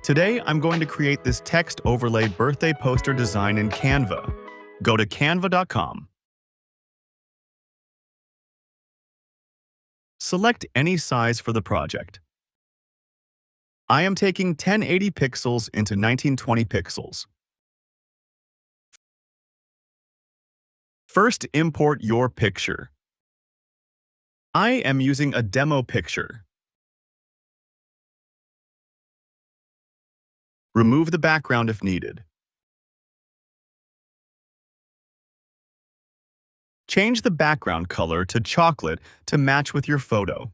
Today, I'm going to create this text overlay birthday poster design in Canva. Go to canva.com. Select any size for the project. I am taking 1080 pixels into 1920 pixels. First, import your picture. I am using a demo picture. Remove the background if needed. Change the background color to chocolate to match with your photo.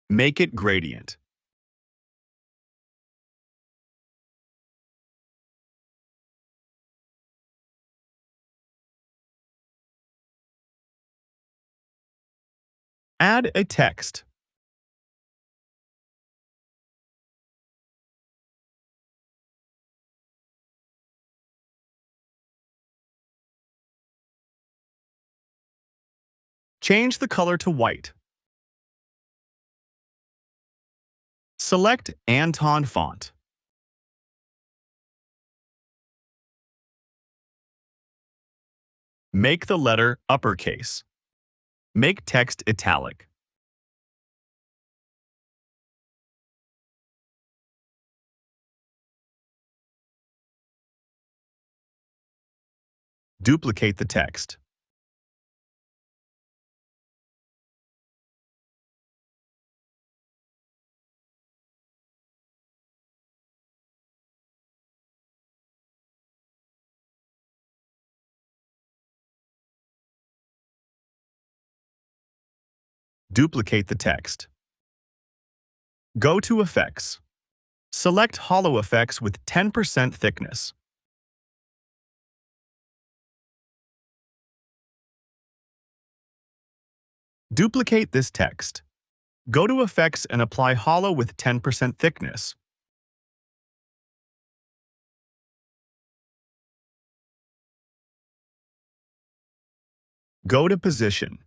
Make it gradient. Add a text. Change the color to white. Select Anton font. Make the letter uppercase. Make text italic. Duplicate the text. Duplicate the text. Go to Effects. Select Hollow Effects with 10% thickness. Duplicate this text. Go to Effects and apply Hollow with 10% thickness. Go to Position.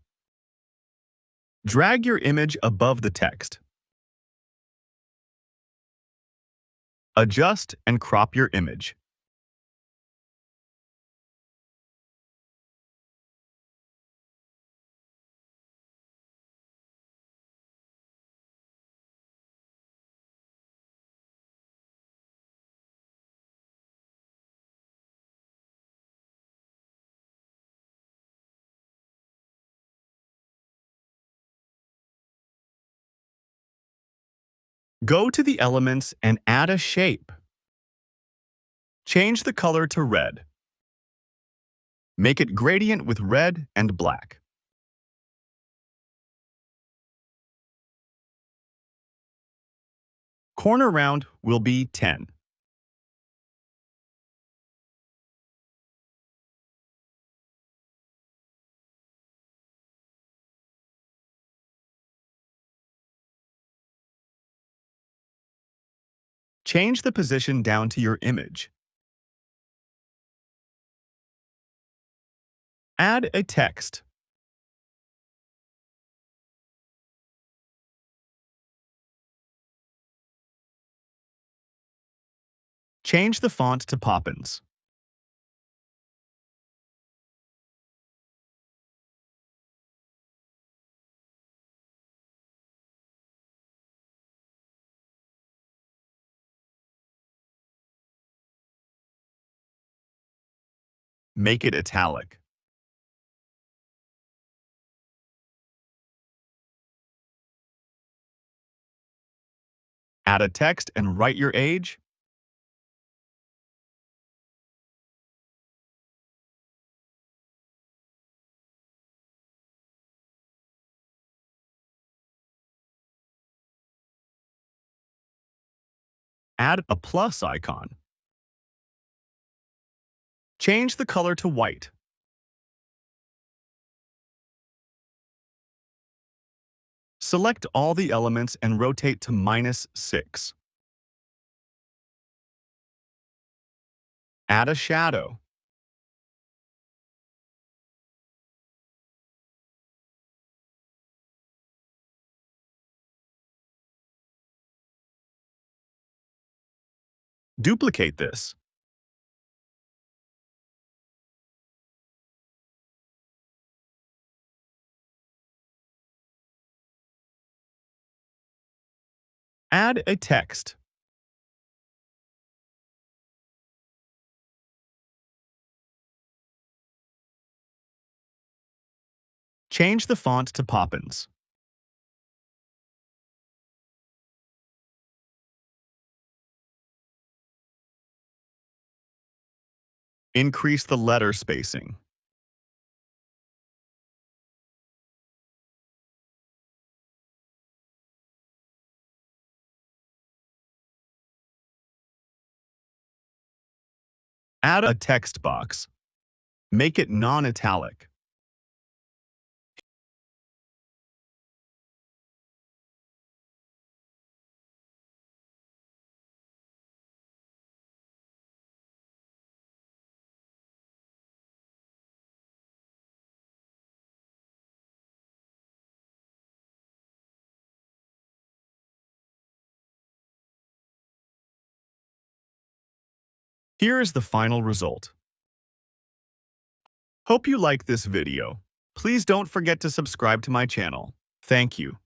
Drag your image above the text. Adjust and crop your image. Go to the elements and add a shape. Change the color to red. Make it gradient with red and black. Corner round will be 10. Change the position down to your image. Add a text. Change the font to Poppins. Make it italic. Add a text and write your age. Add a plus icon. Change the color to white. Select all the elements and rotate to -6. Add a shadow. Duplicate this. Add a text. Change the font to Poppins. Increase the letter spacing. Add a text box. Make it non-italic. Here is the final result. Hope you like this video. Please don't forget to subscribe to my channel. Thank you.